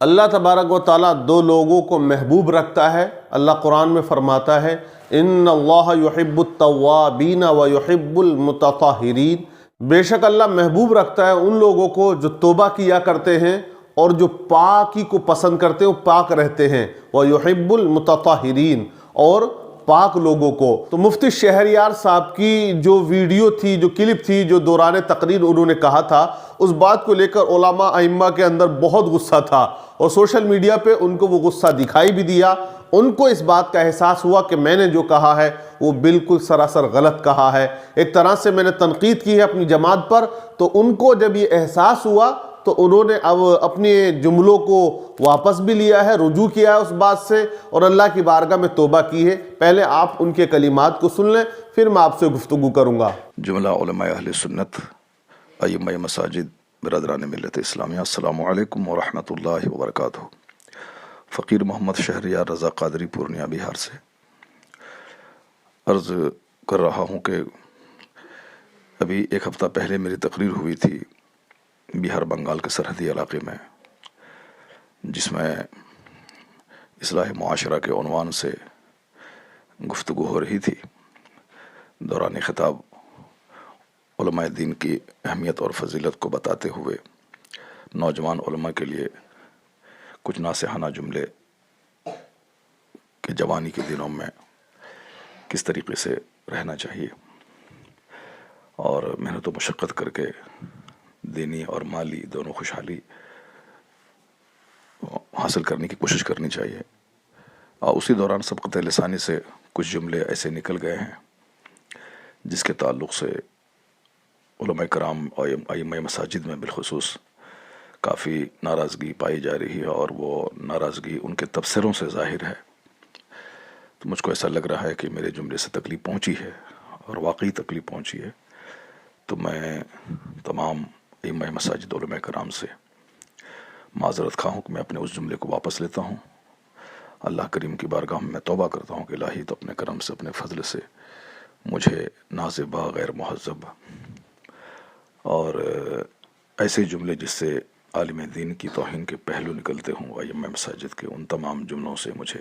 اللہ تبارک و تعالیٰ دو لوگوں کو محبوب رکھتا ہے۔ اللہ قرآن میں فرماتا ہے ان اللہ یحب التوابین و یحب المتطہرین، بے شک اللہ محبوب رکھتا ہے ان لوگوں کو جو توبہ کیا کرتے ہیں اور جو پاکی کو پسند کرتے ہیں، وہ پاک رہتے ہیں، وَيُحِبُّ الْمُتَطَهِّرِينَ، اور پاک لوگوں کو۔ تو مفتی شہریار صاحب کی جو ویڈیو تھی، جو کلپ تھی، جو دوران تقریر انہوں نے کہا تھا، اس بات کو لے کر علماء ائمہ کے اندر بہت غصہ تھا، اور سوشل میڈیا پہ ان کو وہ غصہ دکھائی بھی دیا۔ ان کو اس بات کا احساس ہوا کہ میں نے جو کہا ہے وہ بالکل سراسر غلط کہا ہے، ایک طرح سے میں نے تنقید کی ہے اپنی جماعت پر۔ تو ان کو جب یہ احساس ہوا تو انہوں نے اب اپنے جملوں کو واپس بھی لیا ہے، رجوع کیا ہے اس بات سے، اور اللہ کی بارگاہ میں توبہ کی ہے۔ پہلے آپ ان کے کلمات کو سن لیں، پھر میں آپ سے گفتگو کروں گا۔ جملہ علماء اہل سنت، ائمہ مساجد، برادران ملت اسلامیہ، السلام علیکم ورحمۃ اللہ وبرکاتہ۔ فقیر محمد شہریار رضا قادری، پورنیہ، بہار سے عرض کر رہا ہوں کہ ابھی ایک ہفتہ پہلے میری تقریر ہوئی تھی بہار بنگال کے سرحدی علاقے میں، جس میں اصلاح معاشرہ کے عنوان سے گفتگو ہو رہی تھی۔ دوران خطاب علماء دین کی اہمیت اور فضیلت کو بتاتے ہوئے نوجوان علماء کے لیے کچھ ناصحانہ جملے کہ جوانی کے دنوں میں کس طریقے سے رہنا چاہیے، اور محنت و مشقت کر کے دینی اور مالی دونوں خوشحالی حاصل کرنے کی کوشش کرنی چاہیے۔ اور اسی دوران سبقت لسانی سے کچھ جملے ایسے نکل گئے ہیں جس کے تعلق سے علماء کرام اور ائمہ مساجد میں بالخصوص کافی ناراضگی پائی جا رہی ہے، اور وہ ناراضگی ان کے تبصروں سے ظاہر ہے۔ تو مجھ کو ایسا لگ رہا ہے کہ میرے جملے سے تکلیف پہنچی ہے، اور واقعی تکلیف پہنچی ہے۔ تو میں تمام ائمہ مساجد علماء کرام سے معذرت خواہ ہوں کہ میں اپنے اس جملے کو واپس لیتا ہوں۔ اللہ کریم کی بارگاہ میں توبہ کرتا ہوں کہ الہی تو اپنے کرم سے، اپنے فضل سے مجھے نازیبا، غیر مہذب اور ایسے جملے جس سے عالم دین کی توہین کے پہلو نکلتے ہوں، ائمہ مساجد کے، ان تمام جملوں سے مجھے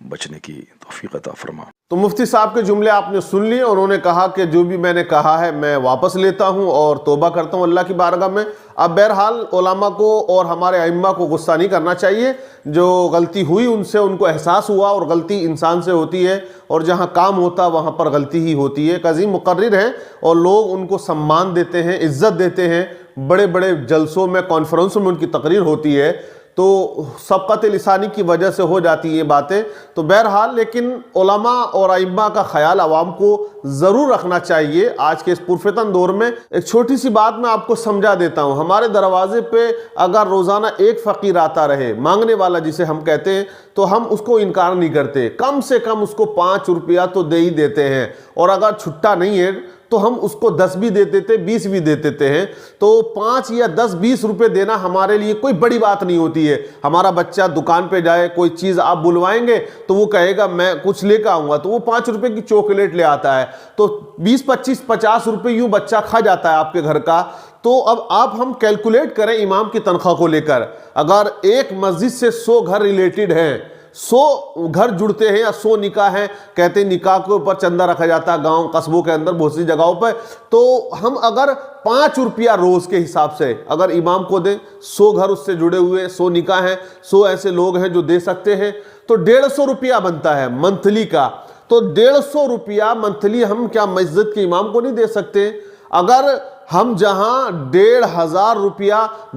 بچنے کی توفیق عطا فرما۔ تو مفتی صاحب کے جملے آپ نے سن لیے، انہوں نے کہا کہ جو بھی میں نے کہا ہے میں واپس لیتا ہوں اور توبہ کرتا ہوں اللہ کی بارگاہ میں۔ اب بہرحال علماء کو اور ہمارے ائمہ کو غصہ نہیں کرنا چاہیے، جو غلطی ہوئی ان سے ان کو احساس ہوا، اور غلطی انسان سے ہوتی ہے، اور جہاں کام ہوتا وہاں پر غلطی ہی ہوتی ہے۔ ایک عظیم مقرر ہیں اور لوگ ان کو سمان دیتے ہیں، عزت دیتے ہیں، بڑے بڑے جلسوں میں، کانفرنسوں میں ان کی تقریر ہوتی ہے، تو سبقت لسانی کی وجہ سے ہو جاتی یہ باتیں۔ تو بہرحال لیکن علماء اور ائمہ کا خیال عوام کو ضرور رکھنا چاہیے آج کے اس پرفتن دور میں۔ ایک چھوٹی سی بات میں آپ کو سمجھا دیتا ہوں، ہمارے دروازے پہ اگر روزانہ ایک فقیر آتا رہے، مانگنے والا جسے ہم کہتے ہیں، تو ہم اس کو انکار نہیں کرتے، کم سے کم اس کو 5 روپیہ تو دے ہی دیتے ہیں، اور اگر چھٹا نہیں ہے تو ہم اس کو 10 بھی دے دیتے، 20 بھی دے دیتے ہیں۔ تو 5 یا 10 20 روپے دینا ہمارے لیے کوئی بڑی بات نہیں ہوتی ہے۔ ہمارا بچہ دکان پہ جائے، کوئی چیز آپ بلوائیں گے تو وہ کہے گا میں کچھ لے کے آؤں گا، تو وہ 5 روپے کی چاکلیٹ لے آتا ہے، تو 20 25 50 روپے یوں بچہ کھا جاتا ہے آپ کے گھر کا۔ تو اب آپ ہم کیلکولیٹ کریں امام کی تنخواہ کو لے کر، اگر ایک مسجد سے 100 گھر ریلیٹڈ ہیں، 100 گھر جڑتے ہیں یا 100 نکاح ہیں، کہتے ہیں نکاح کے اوپر چندہ رکھا جاتا ہے گاؤں قصبوں کے اندر بہت سی جگہوں پہ، تو ہم اگر 5 روپیہ روز کے حساب سے اگر امام کو دیں، 100 گھر اس سے جڑے ہوئے، 100 نکاح ہیں، 100 ایسے لوگ ہیں جو دے سکتے ہیں، تو 150 روپیہ بنتا ہے منتھلی کا۔ تو 150 روپیہ منتھلی ہم کیا مسجد کے امام کو نہیں دے سکتے؟ اگر ہم جہاں 1500 روپیہ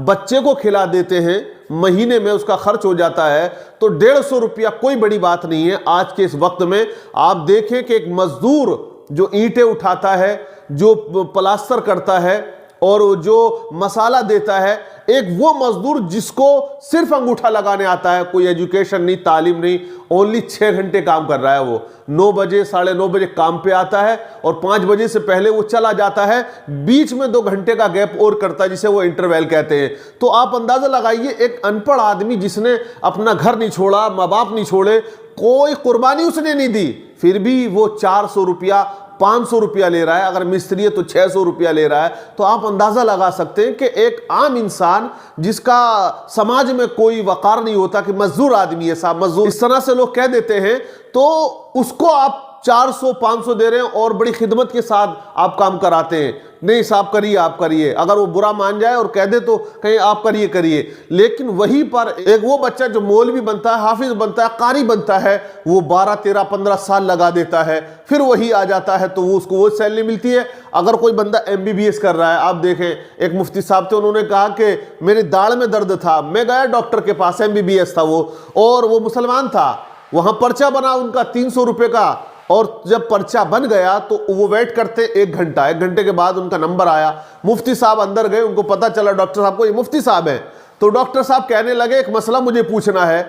بچے کو کھلا دیتے ہیں مہینے میں، اس کا خرچ ہو جاتا ہے، تو 150 روپیہ کوئی بڑی بات نہیں ہے آج کے اس وقت میں۔ آپ دیکھیں کہ ایک مزدور جو اینٹیں اٹھاتا ہے، جو پلاسٹر کرتا ہے، اور جو مسالہ دیتا ہے، ایک وہ مزدور جس کو صرف انگوٹھا لگانے آتا ہے، کوئی ایجوکیشن نہیں، تعلیم نہیں، اونلی 6 گھنٹے کام کر رہا ہے، وہ 9 بجے 9:30 بجے کام پہ آتا ہے، اور 5 بجے سے پہلے وہ چلا جاتا ہے، بیچ میں 2 گھنٹے کا گیپ اور کرتا ہے جسے وہ انٹرویل کہتے ہیں۔ تو آپ اندازہ لگائیے ایک ان پڑھ آدمی جس نے اپنا گھر نہیں چھوڑا، ماں باپ نہیں چھوڑے، کوئی قربانی اس نے نہیں دی، پھر بھی وہ 400 روپیہ 500 روپیہ لے رہا ہے، اگر مستری ہے تو 600 روپیہ لے رہا ہے، تو آپ اندازہ لگا سکتے ہیں کہ ایک عام انسان جس کا سماج میں کوئی وقار نہیں ہوتا کہ مزدور آدمی ہے صاحب مزدور، اس طرح سے لوگ کہہ دیتے ہیں، تو اس کو آپ 400 500 دے رہے ہیں اور بڑی خدمت کے ساتھ آپ کام کراتے ہیں، نہیں صاحب کریے آپ کریے، اگر وہ برا مان جائے اور کہہ دے تو کہیں آپ کریے۔ لیکن وہیں پر ایک وہ بچہ جو مولوی بنتا ہے، حافظ بنتا ہے، قاری بنتا ہے، وہ 12 13 15 سال لگا دیتا ہے، پھر وہی آ جاتا ہے تو وہ اس کو وہ سیلری ملتی ہے۔ اگر کوئی بندہ MBBS کر رہا ہے، آپ دیکھیں ایک مفتی صاحب تھے، انہوں نے کہا کہ میری داڑھ میں درد تھا، میں گیا ڈاکٹر کے پاس، MBBS تھا وہ، اور وہ مسلمان تھا، وہاں پرچہ بنا ان کا 300 روپے کا، اور جب پرچہ بن گیا تو وہ ویٹ کرتے 1 گھنٹہ، 1 گھنٹے کے بعد ان کا نمبر آیا، مفتی صاحب اندر گئے، ان کو پتا چلا ڈاکٹر صاحب کو یہ مفتی صاحب ہیں، تو ڈاکٹر صاحب کہنے لگے ایک مسئلہ مجھے پوچھنا ہے،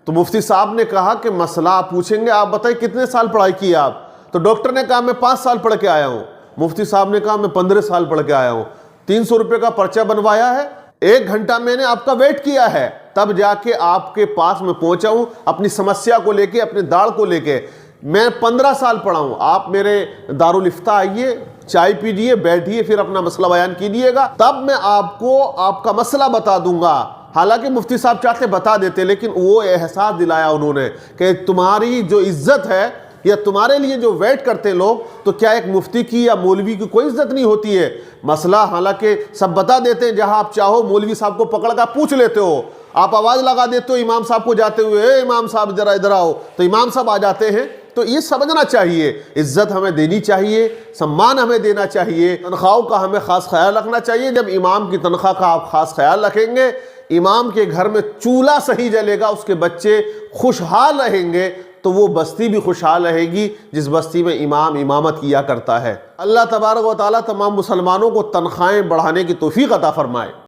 تو مفتی صاحب نے کہا کہ مسئلہ آپ پوچھیں گے، آپ بتائیں کتنے سال پڑھائی کی آپ؟ تو ڈاکٹر نے کہا میں 5 سال پڑھ کے آیا ہوں، مفتی صاحب نے کہا میں 15 سال پڑھ کے آیا ہوں، 300 روپے کا پرچہ بنوایا ہے، 1 گھنٹہ میں نے آپ کا ویٹ کیا ہے، تب جا کے آپ کے پاس میں پہنچا ہوں اپنی سمسیا کو لے کے، اپنے داڑھ کو لے کے، میں 15 سال پڑھا ہوں، آپ میرے دارالفتہ آئیے، چائے پیجئے، بیٹھیے، پھر اپنا مسئلہ بیان کیجئے گا، تب میں آپ کو آپ کا مسئلہ بتا دوں گا۔ حالانکہ مفتی صاحب چاہتے بتا دیتے، لیکن وہ احساس دلایا انہوں نے کہ تمہاری جو عزت ہے یا تمہارے لیے جو ویٹ کرتے لوگ، تو کیا ایک مفتی کی یا مولوی کی کوئی عزت نہیں ہوتی ہے؟ مسئلہ حالانکہ سب بتا دیتے ہیں، جہاں آپ چاہو مولوی صاحب کو پکڑ کر پوچھ لیتے ہو، آپ آواز لگا دیتے ہو امام صاحب کو جاتے ہوئے، اے امام صاحب ذرا ادھر آؤ، تو امام صاحب آ جاتے ہیں۔ تو یہ سمجھنا چاہیے، عزت ہمیں دینی چاہیے، سمان ہمیں دینا چاہیے، تنخواہوں کا ہمیں خاص خیال رکھنا چاہیے۔ جب امام کی تنخواہ کا آپ خاص خیال رکھیں گے، امام کے گھر میں چولہا صحیح جلے گا، اس کے بچے خوشحال رہیں گے، تو وہ بستی بھی خوشحال رہے گی جس بستی میں امام امامت کیا کرتا ہے۔ اللہ تبارک و تعالیٰ تمام مسلمانوں کو تنخواہیں بڑھانے کی توفیق عطا فرمائے۔